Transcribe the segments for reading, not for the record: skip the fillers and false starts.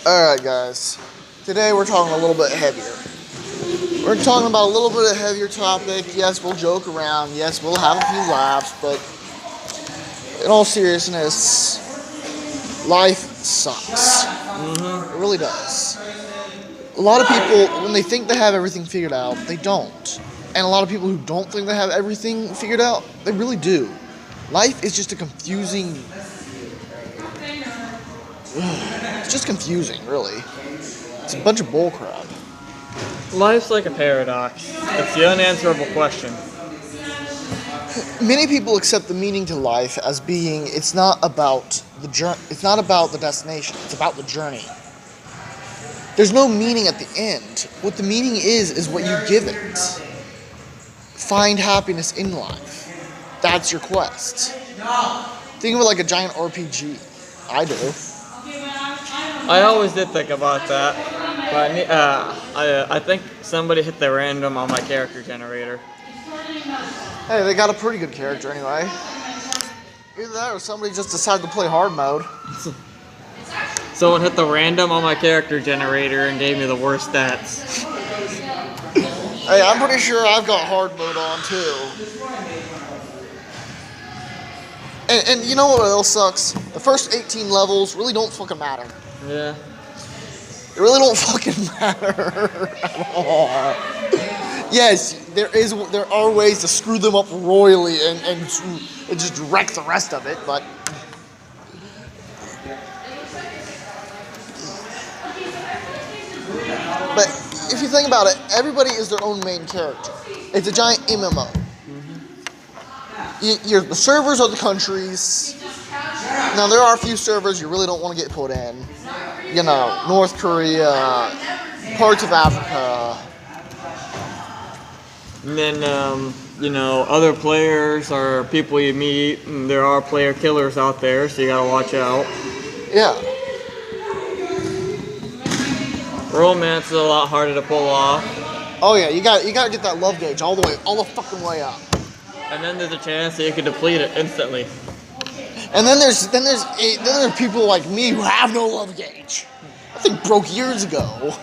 Alright, guys. Today we're talking a little bit heavier. We're talking about a little bit of heavier topic. Yes, we'll joke around. Yes, we'll have a few laughs. But in all seriousness, life sucks. It really does. A lot of people, when they think they have everything figured out, they don't. And a lot of people who don't think they have everything figured out, they really do. Life is just a confusing... It's just confusing, really. It's a bunch of bullcrap. Life's like a paradox. It's the unanswerable question. Many people accept the meaning to life as being it's not about the journey. It's not about the destination. It's about the journey. There's no meaning at the end. What the meaning is what you give it. Find happiness in life. That's your quest. Think of it like a giant RPG. I do. I always did think about that, but I think somebody hit the random on my character generator. Hey, they got a pretty good character anyway. Either that or somebody just decided to play hard mode. Someone hit the random on my character generator and gave me the worst stats. Hey, I'm pretty sure I've got hard mode on too. And you know what else sucks? The first 18 levels really don't fucking matter. Yeah. They really don't fucking matter at all. Yes, there are ways to screw them up royally and just wreck the rest of it, but if you think about it, everybody is their own main character. It's a giant MMO. The servers are the countries. Now, there are a few servers you really don't want to get put in. You know, North Korea, parts of Africa. And then, other players are people you meet, and there are player killers out there, so you gotta watch out. Yeah. Romance is a lot harder to pull off. Oh yeah, you gotta get that love gauge all the fucking way up. And then there's a chance that you can deplete it instantly. And then there's people like me who have no love gauge. That thing broke years ago.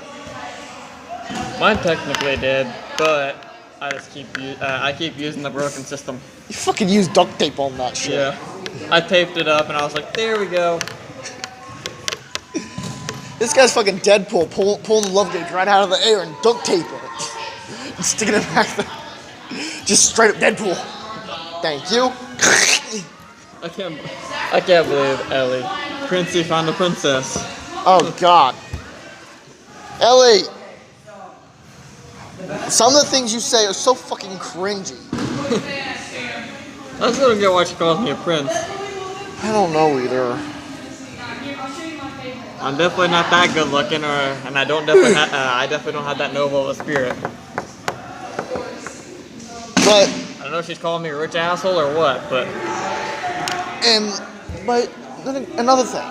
Mine technically did, but I just keep using the broken system. You fucking use duct tape on that shit. Yeah. I taped it up and I was like, there we go. This guy's fucking Deadpool pulling the love gauge right out of the air and duct taping it. And sticking it back there. Just straight up Deadpool. Thank you. I can't believe Ellie. Princey found a princess. Oh god. Ellie. Some of the things you say are so fucking cringy. I still don't get why she calls me a prince. I don't know either. I'm definitely not that good looking, and I definitely don't have that noble of a spirit. But I don't know if she's calling me a rich asshole or what, but another thing.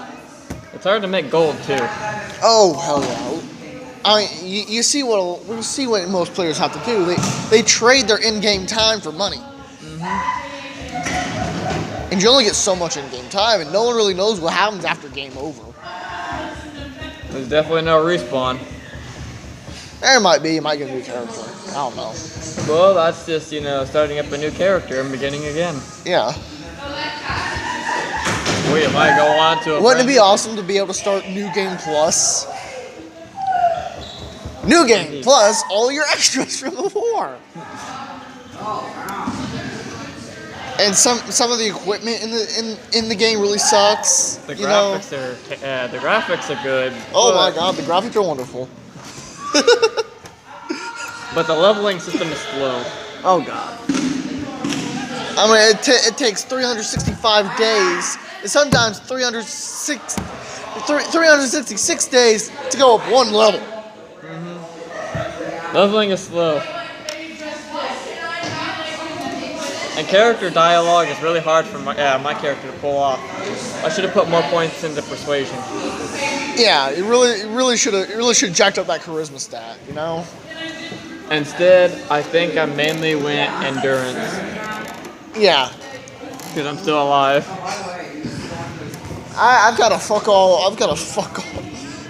It's hard to make gold too. Oh hell yeah! I mean, you see what most players have to do. They trade their in-game time for money. And you only get so much in-game time, and no one really knows what happens after game over. There's definitely no respawn. There might be. You might get a new character. I don't know. Well, that's just, starting up a new character and beginning again. Yeah. We might go on to a... Wouldn't it be awesome to be able to start New Game Plus? New Game Plus, all your extras from before. And some of the equipment in the game really sucks. The graphics are good. Oh my god, the graphics are wonderful. But the leveling system is slow. Oh god. I mean, it takes 365 days, and sometimes 366 days to go up one level. Leveling is slow. And character dialogue is really hard for my character to pull off. I should have put more points into persuasion. Yeah, it really should have jacked up that charisma stat, you know? Instead, I think I mainly went endurance. Yeah. Because I'm still alive. I've got a fuck all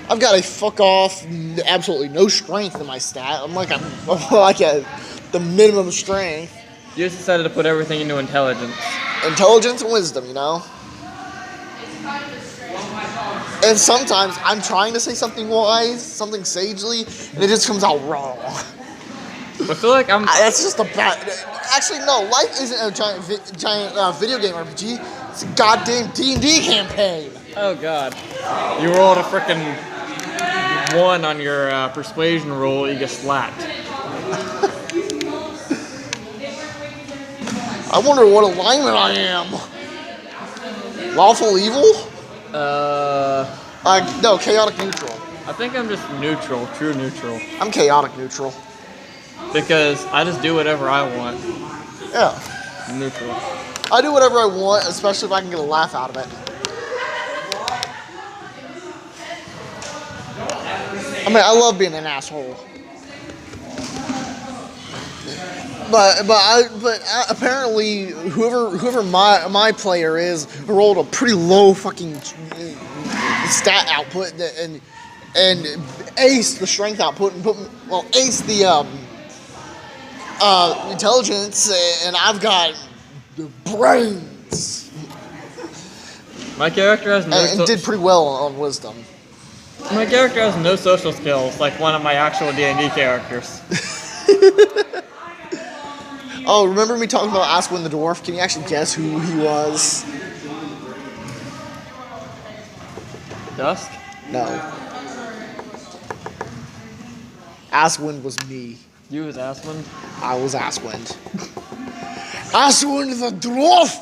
I've got a fuck off, absolutely no strength in my stat. I'm like at the minimum strength. You just decided to put everything into intelligence. Intelligence and wisdom, you know? And sometimes I'm trying to say something wise, something sagely, and it just comes out wrong. I feel like That's just a bad. Actually, no. Life isn't a giant video game RPG. It's a goddamn D&D campaign. Oh god. You rolled a frickin' 1 on your persuasion roll, you get slapped. I wonder what alignment I am. Lawful evil? No, chaotic neutral. I think I'm just neutral, true neutral. I'm chaotic neutral. Because I just do whatever I want. Yeah. Neutral. I do whatever I want, especially if I can get a laugh out of it. I mean, I love being an asshole. But apparently whoever my player is rolled a pretty low fucking stat output and aced the strength output and aced the intelligence, and I've got the brains. My character has no and did pretty well on wisdom. My character has no social skills like one of my actual D&D characters. Oh, remember me talking about Aswin the Dwarf? Can you actually guess who he was? Dusk? No. Aswin was me. You was Asmund? I was Aswind. Aswind the Dwarf!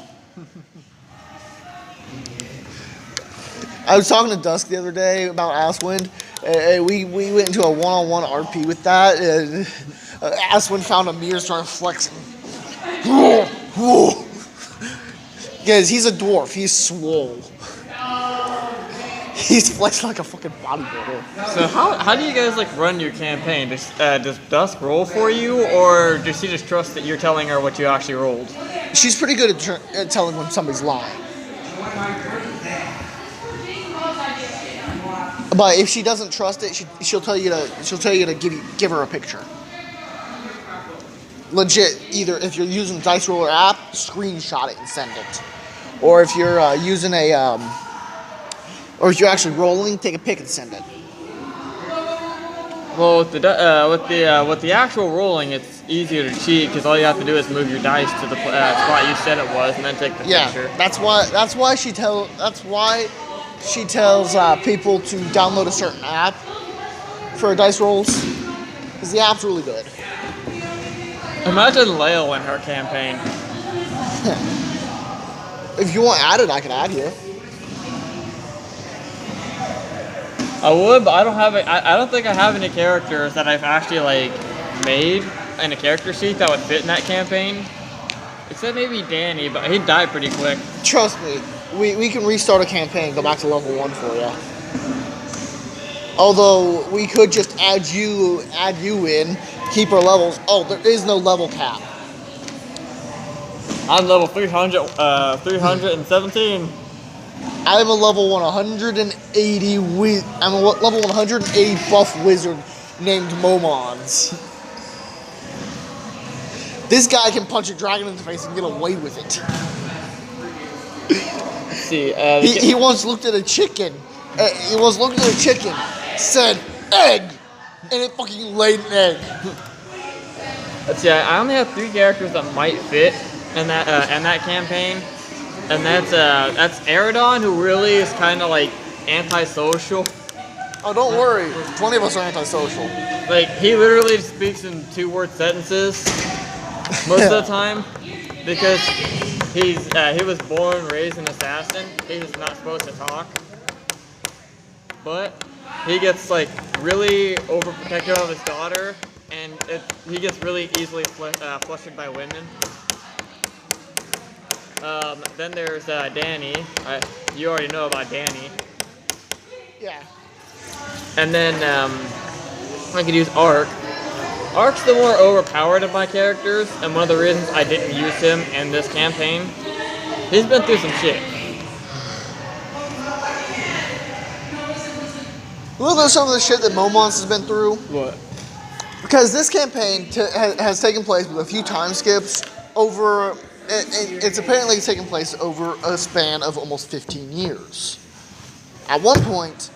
I was talking to Dusk the other day about Aswind. We went into a one-on-one RP with that, and Aswind found a mirror and started flexing. Because he's a dwarf, he's swole. He's flexed like a fucking bodybuilder. So how do you guys like run your campaign? Does Dusk roll for you, or does she just trust that you're telling her what you actually rolled? She's pretty good at telling when somebody's lying. But if she doesn't trust it, she'll tell you to give her a picture. Legit, either if you're using Dice Roller app, screenshot it and send it, or if you're using or if you're actually rolling, take a pic and send it. Well, with the actual rolling, it's easier to cheat because all you have to do is move your dice to the spot you said it was, and then take the picture. That's why she tells people to download a certain app for dice rolls, because the app's really good. Imagine Lale in her campaign. If you want added, I can add you. I would, but I don't have I don't think I have any characters that I've actually like made in a character sheet that would fit in that campaign. Except maybe Danny, but he'd die pretty quick. Trust me, we can restart a campaign, go back to level 1 for you. Although we could just add you in, keep our levels. Oh, there is no level cap. I'm level 317. I'm a level 180 I'm a level 180 buff wizard named Momons. This guy can punch a dragon in the face and get away with it. Let's see, he once looked at a chicken. Said egg, and it fucking laid an egg. Let's see. I only have 3 characters that might fit in that campaign. And that's Eridon, who really is kind of like antisocial. Oh, don't worry. Plenty of us are antisocial. Like, he literally speaks in 2-word sentences most of the time because he was born and raised an assassin. He's not supposed to talk. But he gets like really overprotective of his daughter, and he gets really easily flustered by women. Then there's Danny. You already know about Danny. Yeah. And then I could use Ark. Ark's the more overpowered of my characters, and one of the reasons I didn't use him in this campaign. He's been through some shit. Look at some of the shit that Momons has been through. What? Because this campaign has taken place with a few time skips over. It's apparently taken place over a span of almost 15 years. At one point,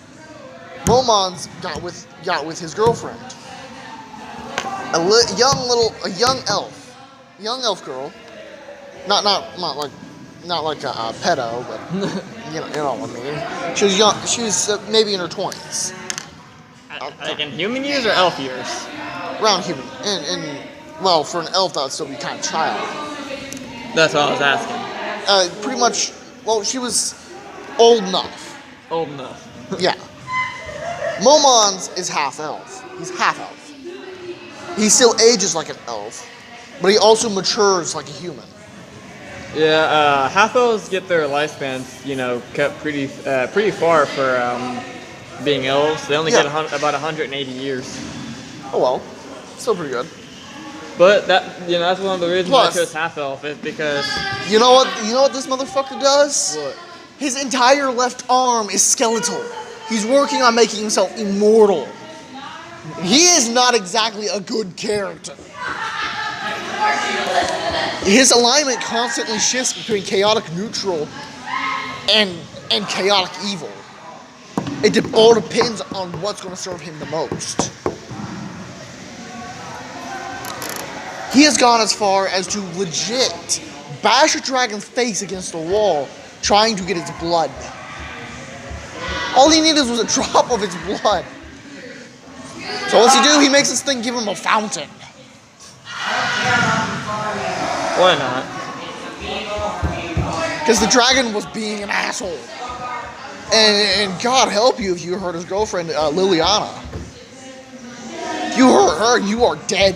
Momons got with his girlfriend, a young elf girl, not like a pedo, but you know what I mean. She was young. She was maybe in her 20s. Like in human years or elf years? Around human, and well, for an elf that would still be kind of child. That's what I was asking. Pretty much. Well, she was old enough. Old enough. Yeah. Momons is half elf. He's half elf. He still ages like an elf, but he also matures like a human. Yeah, half elves get their lifespans, cut pretty far for being elves. They only get about 180 years. Oh well, still pretty good. But that's one of the reasons why I Plus- chose half elf is because You know what? You know what this motherfucker does? what? His entire left arm is skeletal. He's working on making himself immortal. He is not exactly a good character. His alignment constantly shifts between chaotic neutral and chaotic evil. It all depends on what's going to serve him the most. He has gone as far as to legit bash a dragon's face against a wall, trying to get its blood. All he needed was a drop of its blood. So what's he do? He makes this thing give him a fountain. Why not? Because the dragon was being an asshole. And God help you if you hurt his girlfriend, Liliana. If you hurt her, you are dead.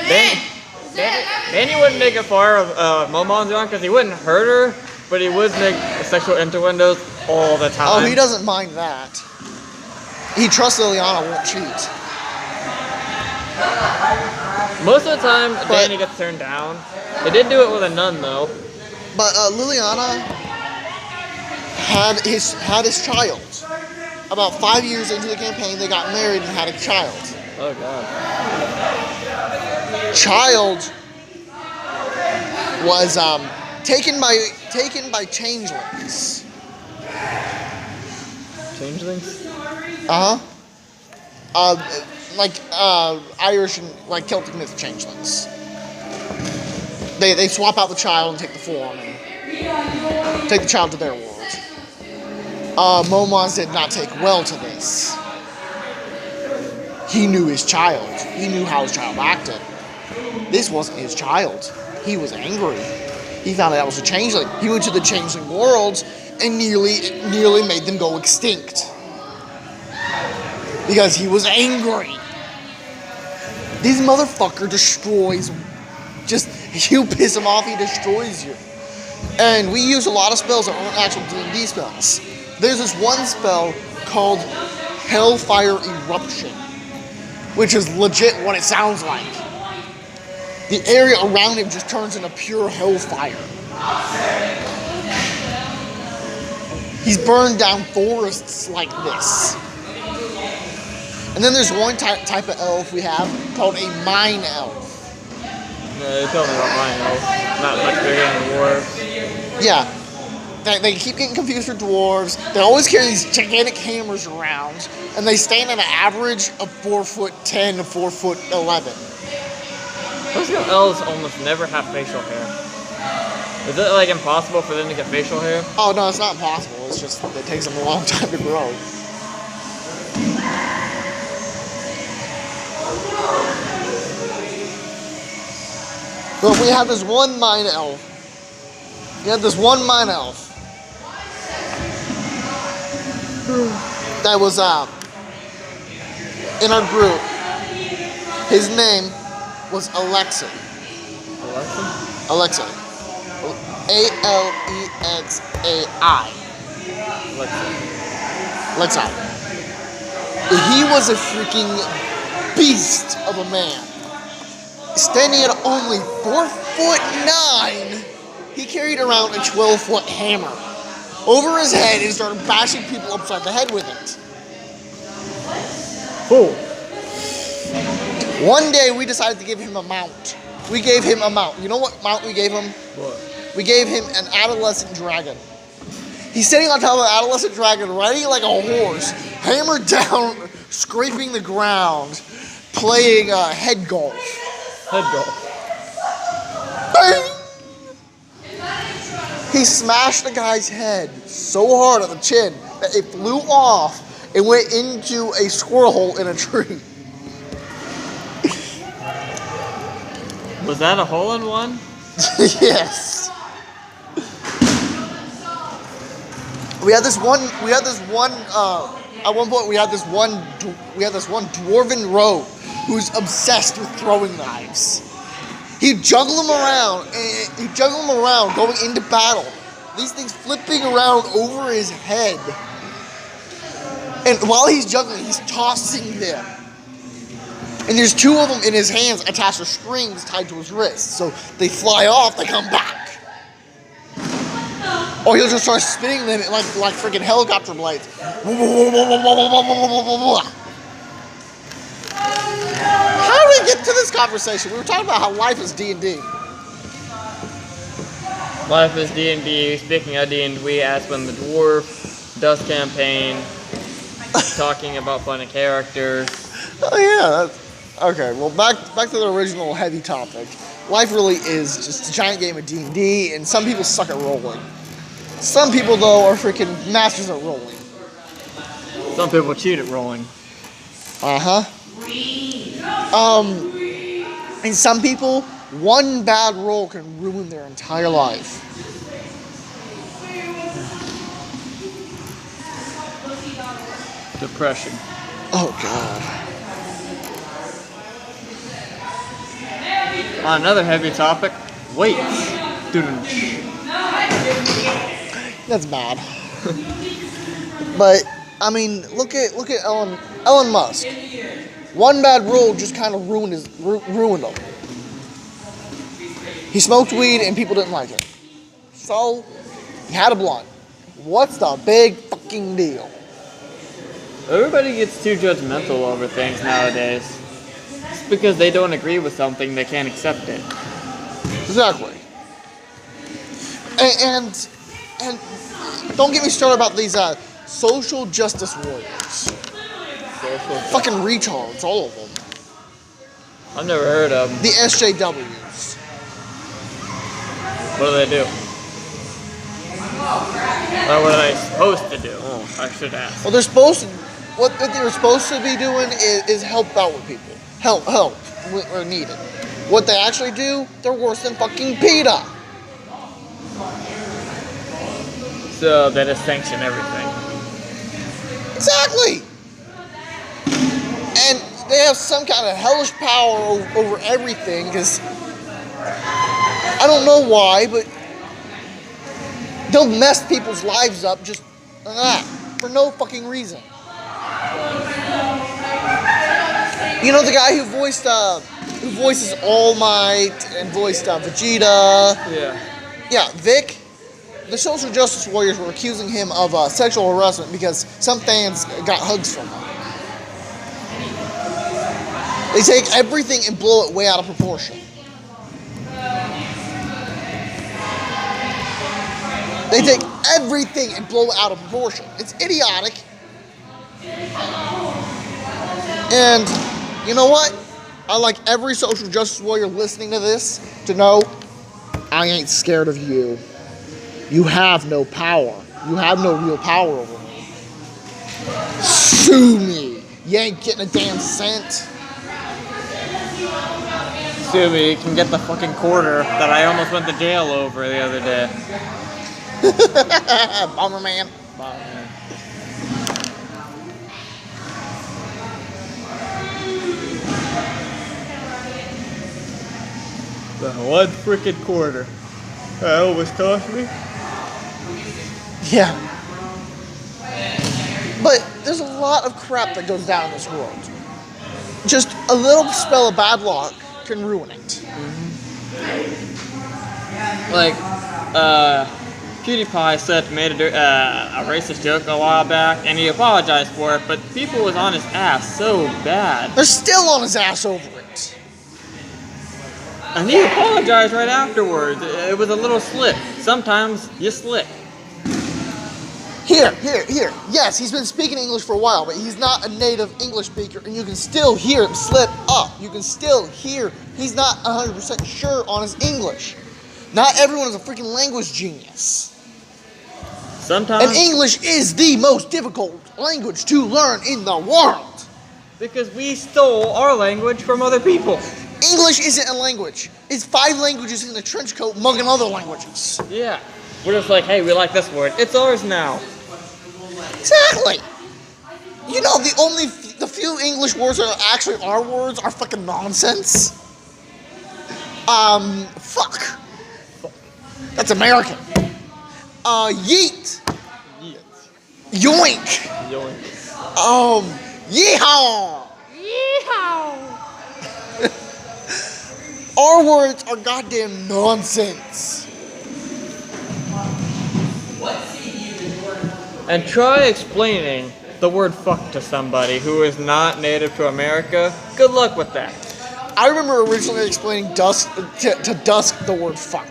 Then he wouldn't make it far of Momon's on because he wouldn't hurt her, but he would make sexual innuendos all the time. Oh, he doesn't mind that. He trusts Liliana won't cheat. Most of the time, Danny gets turned down. They did do it with a nun though. But Liliana had his child. About 5 years into the campaign, they got married and had a child. Oh god. Child was taken by changelings. Changelings? Irish and Celtic myth changelings. They swap out the child and take the form and take the child to their world. Momons did not take well to this. He knew his child. He knew how his child acted. This wasn't his child. He was angry. He found out that was a changeling. He went to the changeling worlds and nearly made them go extinct. Because he was angry. This motherfucker destroys. You piss him off, he destroys you. And we use a lot of spells that aren't actual D&D spells. There's this one spell called Hellfire Eruption, which is legit what it sounds like. The area around him just turns into pure hellfire. He's burned down forests like this. And then there's one type of elf we have called a mine elf. No, they told me about mine elf. Not much bigger than dwarves. Yeah. They keep getting confused for dwarves. They always carry these gigantic hammers around, and they stand at an average of 4'10" to 4'11". Most elves almost never have facial hair. Is it impossible for them to get facial hair? Oh no, it's not impossible. It's just it takes them a long time to grow. But we have this one mine elf. That was in our group. His name was Alexei. Alexa? Alexei. Alexai. Alexei. He was a freaking beast of a man. Standing at only 4'9", he carried around a 12-foot hammer over his head and started bashing people upside the head with it. Cool. One day we decided to give him a mount. We gave him a mount. You know what mount we gave him? What? We gave him an adolescent dragon. He's sitting on top of an adolescent dragon, riding like a horse, hammered down, scraping the ground, playing head golf. Head golf. Bang! He smashed the guy's head so hard on the chin that it flew off and went into a squirrel hole in a tree. Was that a hole-in-one? Yes. We had this one. At one point, we had this one dwarven rogue who's obsessed with throwing knives. He'd juggle them around, going into battle. These things flipping around over his head. And while he's juggling, he's tossing them. And there's two of them in his hands attached to strings tied to his wrists. So they fly off, they come back. Or he'll just start spinning them like freaking helicopter blades. How did we get to this conversation? We were talking about how life is D&D. Life is D&D. Speaking of D&D, we asked when the dwarf does campaign, talking about fun characters. Oh yeah. Okay. Well, back to the original heavy topic. Life really is just a giant game of D&D, and some people suck at rolling. Some people though are freaking masters at rolling. Some people cheat at rolling. And some people, one bad roll can ruin their entire life. Depression. Oh God. On another heavy topic, weights. That's bad. But I mean, look at Elon Musk. One bad roll just kind of ruined him. He smoked weed and people didn't like it. So he had a blunt. What's the big fucking deal? Everybody gets too judgmental over things nowadays. Just because they don't agree with something, they can't accept it. Exactly. And don't get me started about these social justice warriors. Fucking retards, all of them. I've never heard of them. The SJWs. What do they do? Well, what are they supposed to do? I should ask. Well, what they're supposed to be doing is help out with people. Help where needed. What they actually do, they're worse than fucking PETA. So they just sanction everything. Exactly. And they have some kind of hellish power over everything, because I don't know why, but they'll mess people's lives up just for no fucking reason. You know the guy who voices All Might and voiced Vegeta? Yeah. Yeah, Vic. The social justice warriors were accusing him of sexual harassment because some fans got hugs from him. They take everything and blow it way out of proportion. They take everything and blow it out of proportion. It's idiotic. And you know what? I like every social justice warrior listening to this to know I ain't scared of you. You have no power. You have no real power over me. Sue me. You ain't getting a damn cent. Sue me, you can get the fucking quarter that I almost went to jail over the other day. Bomberman. The one freaking quarter. That almost cost me. Yeah. But there's a lot of crap that goes down in this world. Just a little spell of bad luck can ruin it. Like, PewDiePie said made a racist joke a while back, and he apologized for it. But people was on his ass so bad, They're still on his ass over it. and he apologized right afterwards. It was a little slip. Sometimes you slip. Here. Yes, he's been speaking English for a while, but he's not a native English speaker, and you can still hear him slip up. You can still hear he's not 100% sure on his English. Not everyone is a freaking language genius. Sometimes. And English is the most difficult language to learn in the world. Because we stole our language from other people. English isn't a language. It's 5 languages in a trench coat mugging other languages. Yeah. We're just like, hey, we like this word. It's ours now. Exactly. You know, the few English words that are actually our words are fucking nonsense. Fuck. That's American. Yeet. Yoink. Yoink. Yeehaw. Yeehaw. Our words are goddamn nonsense. And try explaining the word fuck to somebody who is not native to America. Good luck with that. I remember originally explaining Dusk to Dusk the word fuck.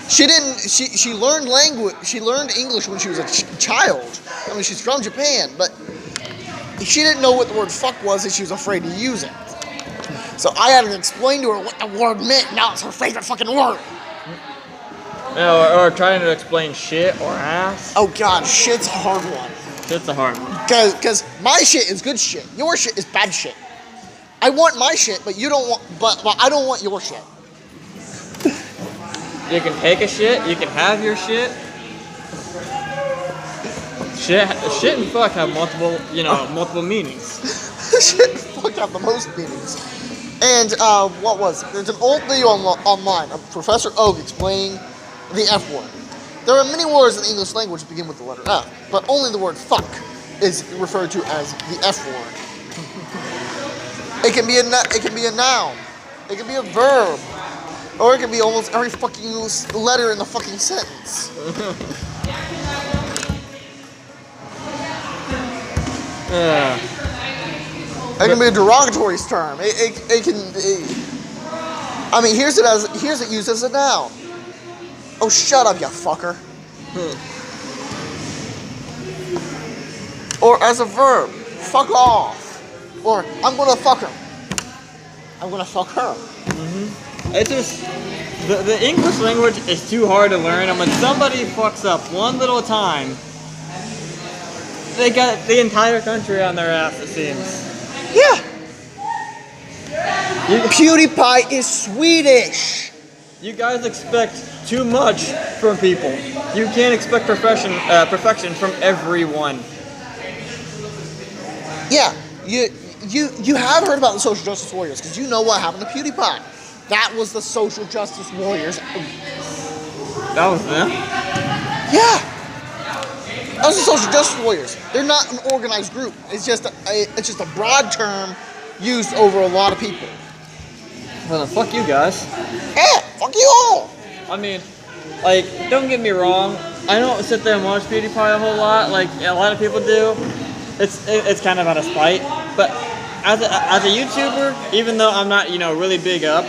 She didn't. She learned language. She learned English when she was a child. I mean, she's from Japan, but she didn't know what the word fuck was, and she was afraid to use it. So I had to explain to her what the word meant. Now it's her favorite fucking word. Or trying to explain shit or ass. Oh god, shit's a hard one. Shit's a hard one. Cause my shit is good shit. Your shit is bad shit. I want my shit, but you don't want. But I don't want your shit. You can take a shit. You can have your shit. Shit and fuck have multiple meanings. Shit and fuck have the most meanings. And what was it? There's an old video online of Professor Oak explaining the F word. There are many words in the English language that begin with the letter F, but only the word fuck is referred to as the F word. It can be a noun, it can be a verb, or it can be almost every fucking letter in the fucking sentence. It can be a derogatory term. I mean, here's it used as a noun. Oh, shut up, you fucker. Or as a verb, fuck off. Or I'm gonna fuck her. I'm gonna fuck her. It's just the English language is too hard to learn, and when somebody fucks up one little time, they got the entire country on their ass, it seems. Yeah. PewDiePie is Swedish. You guys expect too much from people. You can't expect perfection from everyone. Yeah, you have heard about the social justice warriors because you know what happened to PewDiePie. That was the social justice warriors. That was them? Yeah. That was the social justice warriors. They're not an organized group. It's just a broad term used over a lot of people. Well, then fuck you guys. Yeah, fuck you all. I mean, like, don't get me wrong. I don't sit there and watch PewDiePie a whole lot, like a lot of people do. It's kind of out of spite. But as a YouTuber, even though I'm not, really big up,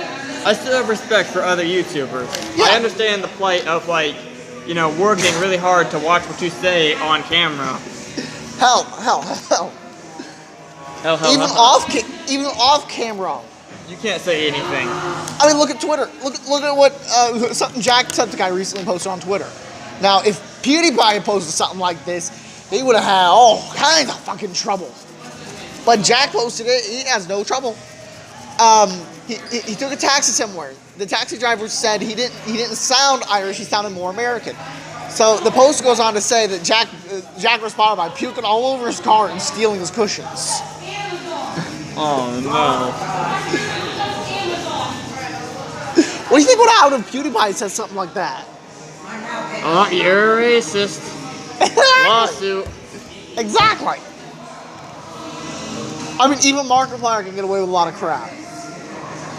I still have respect for other YouTubers. Yeah. I understand the plight of, like, working really hard to watch what you say on camera. Hell. Even off camera. You can't say anything. I mean, look at Twitter. Look at what something Jacksepticeye recently posted on Twitter. Now, if PewDiePie had posted something like this, he would have had all kinds of fucking trouble. But Jack posted it. He has no trouble. He took a taxi somewhere. The taxi driver said he didn't sound Irish. He sounded more American. So the post goes on to say that Jack responded by puking all over his car and stealing his cushions. Oh no. What do you think would happen if PewDiePie said something like that? Oh, you're a racist. Lawsuit. Exactly. I mean, even Markiplier can get away with a lot of crap.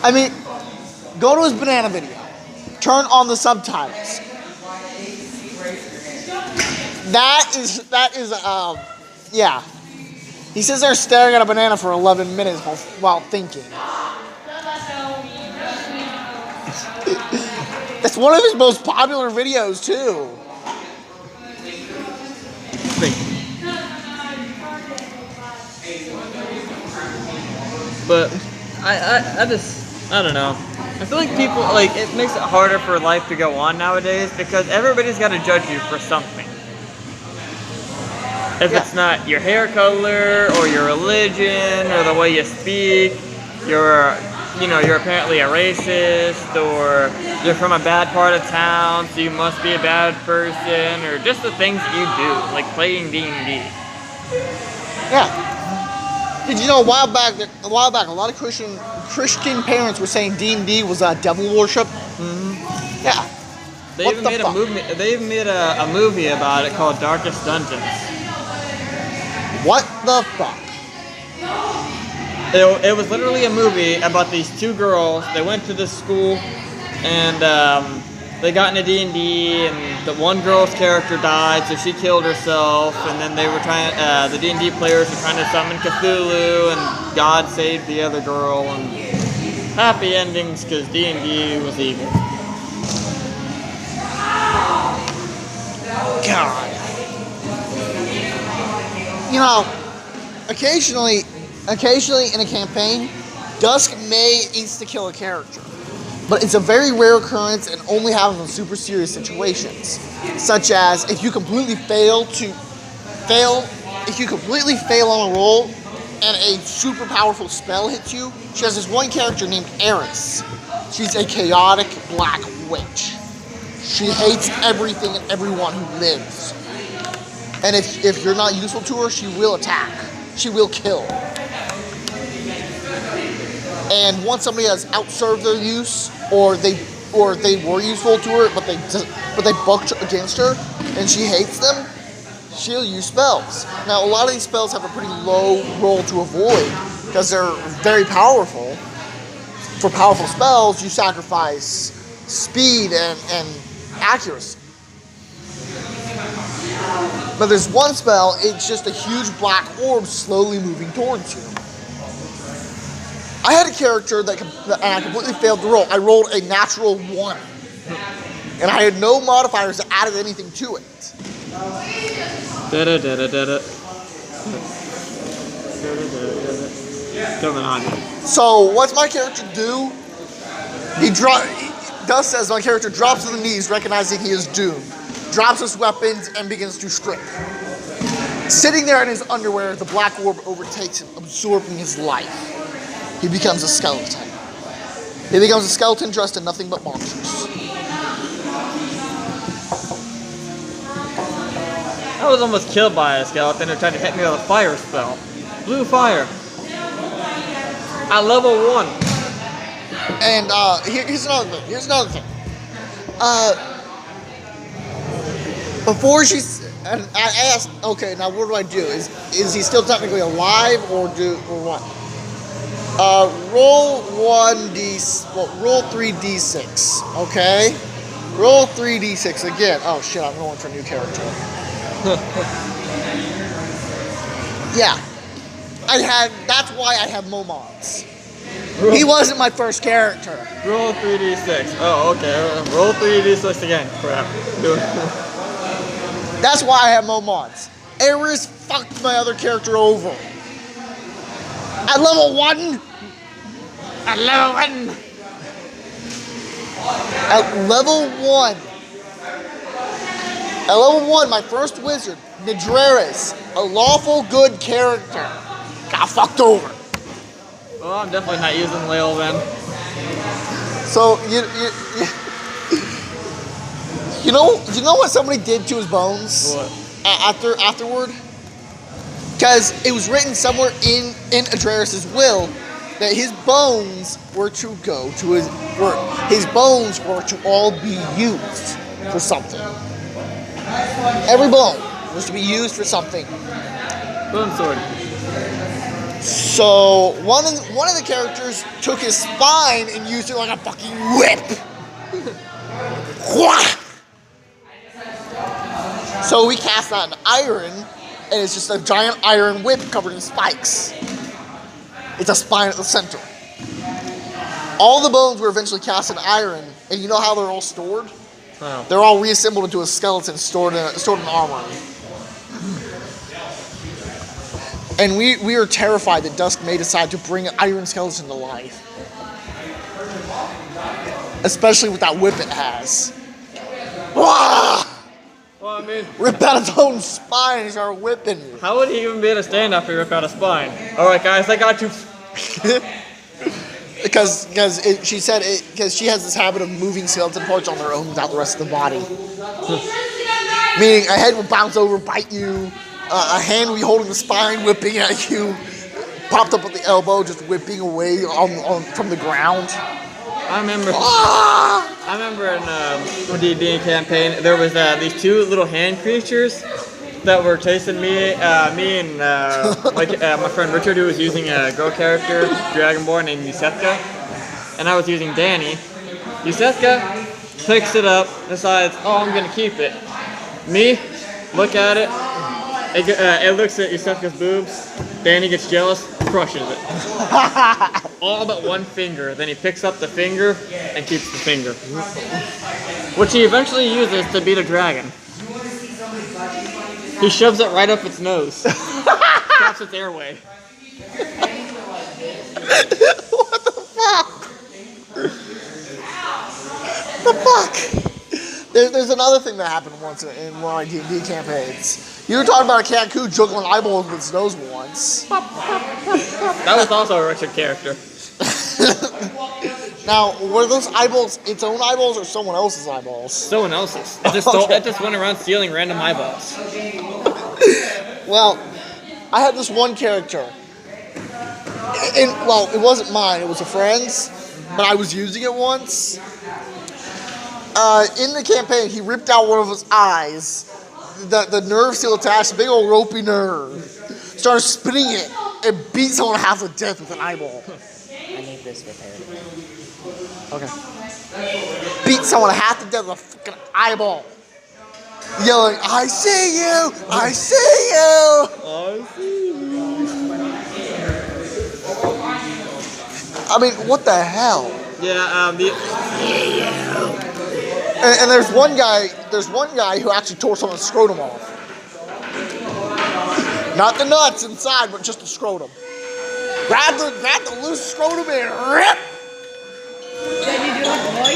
I mean, go to his banana video. Turn on the subtitles. That is yeah. He sits there staring at a banana for 11 minutes while thinking. It's one of his most popular videos too. But I don't know. I feel like people, like, it makes it harder for life to go on nowadays because everybody's got to judge you for something. If it's not your hair color or your religion or the way you speak, you're apparently a racist, or you're from a bad part of town, so you must be a bad person, or just the things that you do, like playing D&D. Yeah. Did you know a while back, a lot of Christian parents were saying D&D was devil worship? Mm-hmm. Yeah. They even made a movie about it called Darkest Dungeons. What the fuck? It was literally a movie about these two girls. They went to this school, and they got into D&D, and the one girl's character died, so she killed herself. And then they were the D&D players were trying to summon Cthulhu, and God saved the other girl. And happy endings because D&D was evil. God. You know, occasionally in a campaign, Dusk may insta-kill a character, but it's a very rare occurrence and only happens in super serious situations, such as if you completely fail on a roll and a super powerful spell hits you. She has this one character named Eris. She's a chaotic black witch. She hates everything and everyone who lives. And if you're not useful to her, she will attack. She will kill. And once somebody has outserved their use, or they were useful to her, but they bucked against her, and she hates them, she'll use spells. Now, a lot of these spells have a pretty low roll to avoid because they're very powerful. For powerful spells, you sacrifice speed and accuracy. But there's one spell, it's just a huge black orb slowly moving towards you. I had a character and I completely failed to roll. I rolled a natural 1. And I had no modifiers that added anything to it. So what's my character do? Dust says my character drops to the knees, recognizing he is doomed. Drops his weapons and begins to strip. Sitting there in his underwear, the black orb overtakes him, absorbing his life. He becomes a skeleton. He becomes a skeleton dressed in nothing but monsters. I was almost killed by a skeleton who tried to hit me with a fire spell. Blue fire. At level 1. And here's another thing. Before I asked, okay, now what do I do? Is he still technically alive or what? Roll 3d6, okay? Roll 3d6 again. Oh shit, I'm going for a new character. Yeah. That's why I have Momons. He wasn't my first character. Roll 3d6. Oh, okay. Roll 3d6 again. Crap. That's why I have Momons. Eris fucked my other character over. At level 1. At level 1. At level 1. At level 1, my first wizard, Nidreris, a lawful good character, got fucked over. Well, I'm definitely not using Lael then. So you know what somebody did to his bones? What? Afterward? Because it was written somewhere in Adreris' will that his bones were to go to his bones were to all be used for something. Every bone was to be used for something. Bone sword. So one of the characters took his spine and used it like a fucking whip. So So we cast out an iron, and it's just a giant iron whip covered in spikes. It's a spine at the center. All the bones were eventually cast in iron, and you know how they're all stored? Oh. They're all reassembled into a skeleton stored in armor. And we are terrified that Dusk may decide to bring an iron skeleton to life. Especially with that whip it has. Wah! Well, I mean, Rip out its own spine and start whipping you. how would he even be able to stand after you rip out a spine? Alright guys, I got you. Because she said because she has this habit of moving skeleton parts on their own without the rest of the body. Meaning a head will bounce over, bite you. A hand will be holding the spine, whipping at you. Popped up at the elbow, just whipping away from the ground. I remember in a D&D campaign, there was these two little hand creatures that were chasing me and my friend Richard, who was using a girl character, Dragonborn named Yusetka, and I was using Danny. Yusetka picks it up, decides, oh, I'm gonna keep it. Me, look at it. It looks at Yusetka's boobs. Danny gets jealous, crushes it. All but one finger. Then he picks up the finger and keeps the finger, which he eventually uses to beat a dragon. He shoves it right up its nose. Stops its airway. What the fuck? The fuck? There's another thing that happened once in one of my D&D campaigns. You were talking about a Cancun juggling eyeballs with its nose once. That was also a Richard character. Now, were those eyeballs its own eyeballs or someone else's eyeballs? Someone else's. It just went around stealing random eyeballs. Well, I had this one character. Well, it wasn't mine, it was a friend's, but I was using it once. In the campaign, he ripped out one of his eyes. The nerve still attached, a big old ropey nerve. Started spinning it and beat someone half to death with an eyeball. I need this repaired. Okay. Beat someone half to death with a fucking eyeball. Yelling, I see you! I see you! I mean, what the hell? Yeah, And there's one guy who actually tore someone's scrotum off. Not the nuts inside, but just the scrotum. Grab the loose scrotum and rip! Did you do it, boy?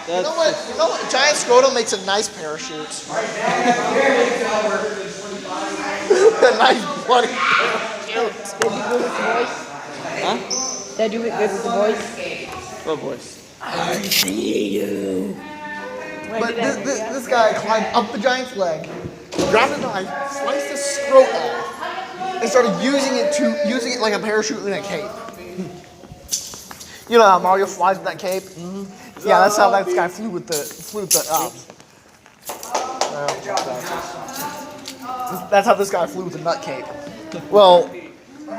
You know what? A giant scrotum makes a nice parachute. A nice bloody parachute. Did you do it with the voice? Huh? Did you do it good with the voice? What voice? I see you. But this guy climbed up the giant's leg, grabbed a knife, sliced his scrotum off, and started using it like a parachute in a cape. You know how Mario flies with that cape? Mm-hmm. Yeah, that's how that guy flew with the That's how this guy flew with the nut cape. Well,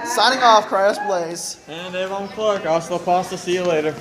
signing off, Cryos Blaze. And Avon Clark, hasta la pasta, see you later.